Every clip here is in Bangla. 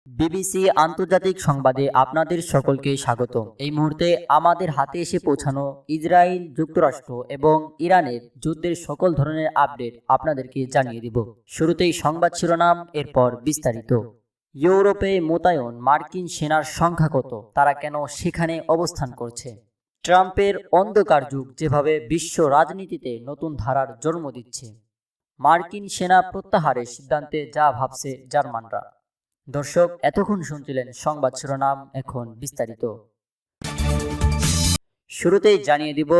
বিবিসি আন্তর্জাতিক সংবাদে আপনাদের সকলকে স্বাগত। এই মুহূর্তে আমাদের হাতে এসে পৌঁছানো ইসরায়েল, যুক্তরাষ্ট্র এবং ইরানের যুদ্ধের সকল ধরনের আপডেট আপনাদেরকে জানিয়ে দিব। শুরুতেই সংবাদ শিরোনাম, এরপর বিস্তারিত। ইউরোপে মোতায়েন মার্কিন সেনার সংখ্যা কত? তারা কেন সেখানে অবস্থান করছে? ট্রাম্পের অন্ধকার যুগ যেভাবে বিশ্ব রাজনীতিতে নতুন ধারার জন্ম দিচ্ছে। মার্কিন সেনা প্রত্যাহারের সিদ্ধান্তে যা ভাবছে জার্মানরা। দর্শক, এতক্ষণ শুনছিলেন সংবাদ শিরোনাম, এখন বিস্তারিত। শুরুতেই জানিয়ে দিব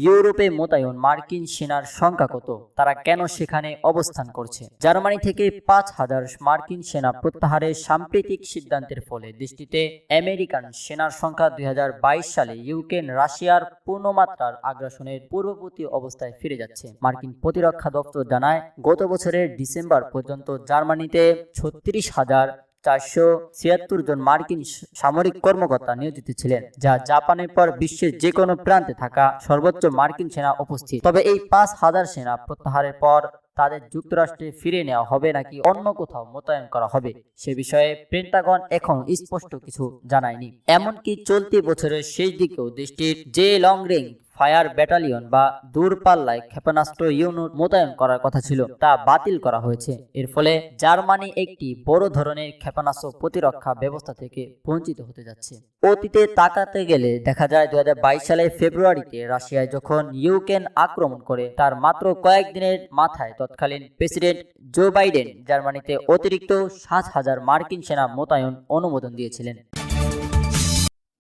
ইউরোপে মোতায়েন মার্কিন সেনার সংখ্যা কত, তারা কেন সেখানে অবস্থান করছে। জার্মানি থেকে ৫,০০০ মার্কিন সেনা প্রত্যাহারের সাম্প্রতিক সিদ্ধান্তের ফলে দেশটিতে আমেরিকান সেনার সংখ্যা ২০২২ সালে ইউক্রেন রাশিয়ার পূর্ণমাত্রার আগ্রাসনের পূর্ববর্তী অবস্থায় ফিরে যাচ্ছে। মার্কিন প্রতিরক্ষা দপ্তর জানায়, গত বছরের ডিসেম্বর পর্যন্ত জার্মানিতে ৩৬,৪৭৬ জন মার্কিন সামরিক কর্মকর্তা নিয়োজিত ছিলেন, যা জাপানের পর বিশ্বের যে কোনো প্রান্তে থাকা সর্বোচ্চ মার্কিন সেনা উপস্থিত। তবে এই ৫,০০০ সেনা প্রত্যাহারের পর তাদের যুক্তরাষ্ট্রে ফিরে নেওয়া হবে নাকি অন্য কোথাও মোতায়েন করা হবে সে বিষয়ে পেন্টাগন এখন স্পষ্ট কিছু জানায়নি। এমনকি চলতি বছরের শেষ দিকেও দেশটির যে লং রেঞ্জ ফায়ার ব্যাটালিয়ন বা দূরপাল্লায় ক্ষেপণাস্ত্র ইউনিট মোতায়েন করার কথা ছিল তা বাতিল করা হয়েছে। এর ফলে জার্মানি একটি বড় ধরনের ক্ষেপণাস্ত্র প্রতিরক্ষা ব্যবস্থা থেকে বঞ্চিত হতে যাচ্ছে। অতীতে তাকাতে গেলে দেখা যায় ২০২২ সালের ফেব্রুয়ারিতে রাশিয়ায় যখন ইউক্রেন আক্রমণ করে তার মাত্র কয়েকদিনের মাথায় তৎকালীন প্রেসিডেন্ট জো বাইডেন জার্মানিতে অতিরিক্ত ৭,০০০ মার্কিন সেনা মোতায়েন অনুমোদন দিয়েছিলেন।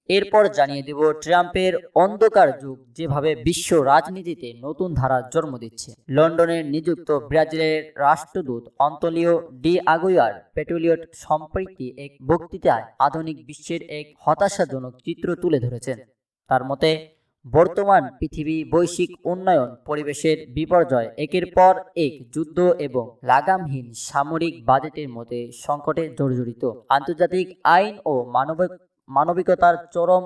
এরপর জানিয়ে দিব ট্রাম্পের অন্ধকার যুগ যেভাবে বিশ্ব রাজনীতিতে নতুন ধারার জন্ম দিচ্ছে। লন্ডনে নিযুক্ত ব্রাজিলের রাষ্ট্রদূত অন্তোনিও ডি আগুইয়ার পেট্রোলিয়েট সম্প্রতি এক বক্তৃতায় আধুনিক বিশ্বের এক হতাশাজনক চিত্র তুলে ধরেছেন। তার মতে, বর্তমান পৃথিবী বৈশ্বিক উন্নয়ন, পরিবেশের বিপর্যয়, একের পর এক যুদ্ধ এবং লাগামহীন সামরিক বাজেটের মধ্যে সংকটে জর্জরিত। আন্তর্জাতিক আইন ও মানবিকতার চরম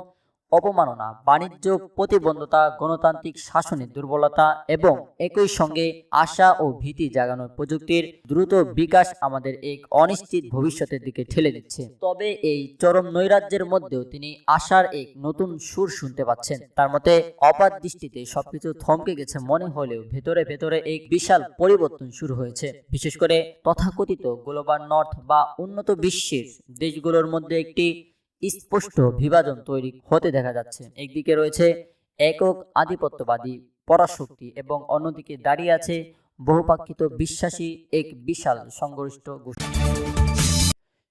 অবমাননা, বাণিজ্য প্রতিবন্ধকতা, গণতান্ত্রিক শাসনের দুর্বলতা এবং একই সঙ্গে আশা ও ভীতি জাগানোর প্রযুক্তির দ্রুত বিকাশ আমাদের এক অনিশ্চিত ভবিষ্যতের দিকে ঠেলে দিচ্ছে। তবে এই চরম নৈরাজ্যের মধ্যেও তিনি আশার এক নতুন সুর শুনতে পাচ্ছেন। তার মতে, অবাধ দৃষ্টিতে সবকিছু থমকে গেছে মনে হলেও ভেতরে ভেতরে এক বিশাল পরিবর্তন শুরু হয়েছে। বিশেষ করে তথাকথিত গ্লোবাল নর্থ বা উন্নত বিশ্বের দেশগুলোর মধ্যে একটি স্পষ্ট বিভাজন তৈরি হতে দেখা যাচ্ছে। একদিকে রয়েছে একক আধিপত্যবাদী পরাশক্তি এবং অন্যদিকে দাঁড়িয়ে আছে বহুপাক্ষিক বিশ্বাসী এক বিশাল সংঘর্ষিত গোষ্ঠী।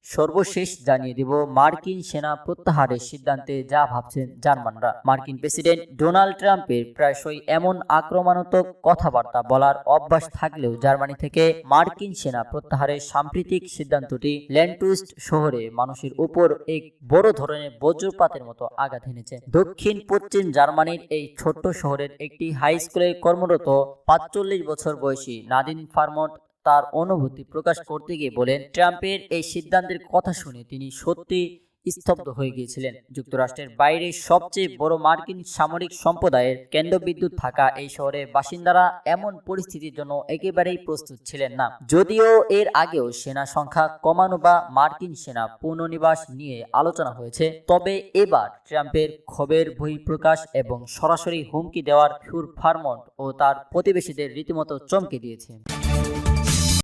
সর্বশেষ জানিয়ে দিব মার্কিন সেনা প্রত্যাহারের সিদ্ধান্তে যা ভাবছেন জার্মানরা। মার্কিন প্রেসিডেন্ট ডোনাল্ড ট্রাম্পের প্রায়শই এমন আক্রমণাত্মক কথাবার্তা বলার অভ্যাস থাকলেও জার্মানি থেকে মার্কিন সেনা প্রত্যাহারের সাম্প্রতিক সিদ্ধান্তটি ল্যান্ডটুস্ট শহরে মানুষের উপর এক বড় ধরনের বজ্রপাতের মতো আঘাত এনেছে। দক্ষিণ পশ্চিম জার্মানির এই ছোট্ট শহরের একটি হাই স্কুলে কর্মরত ৪৫ বছর বয়সী নাদিন ফার্মট তার অনুভূতি প্রকাশ করতে গিয়ে বলেন, ট্রাম্পের এই সিদ্ধান্তের কথা শুনে তিনি সত্যি স্তব্ধ হয়ে গিয়েছিলেন। যুক্তরাষ্ট্রের বাইরে সবচেয়ে বড় মার্কিন সামরিক সম্প্রদায়ের কেন্দ্রবিন্দু থাকা এই শহরের বাসিন্দারা এমন পরিস্থিতির জন্য একেবারেই প্রস্তুত ছিলেন না। যদিও এর আগেও সেনা সংখ্যা কমানো বা মার্কিন সেনা পুনর্নিবাস নিয়ে আলোচনা হয়েছে, তবে এবার ট্রাম্পের ক্ষোভের বহিঃপ্রকাশ এবং সরাসরি হুমকি দেওয়ার সুর ফার্মন্ট ও তার প্রতিবেশীদের রীতিমতো চমকে দিয়েছে।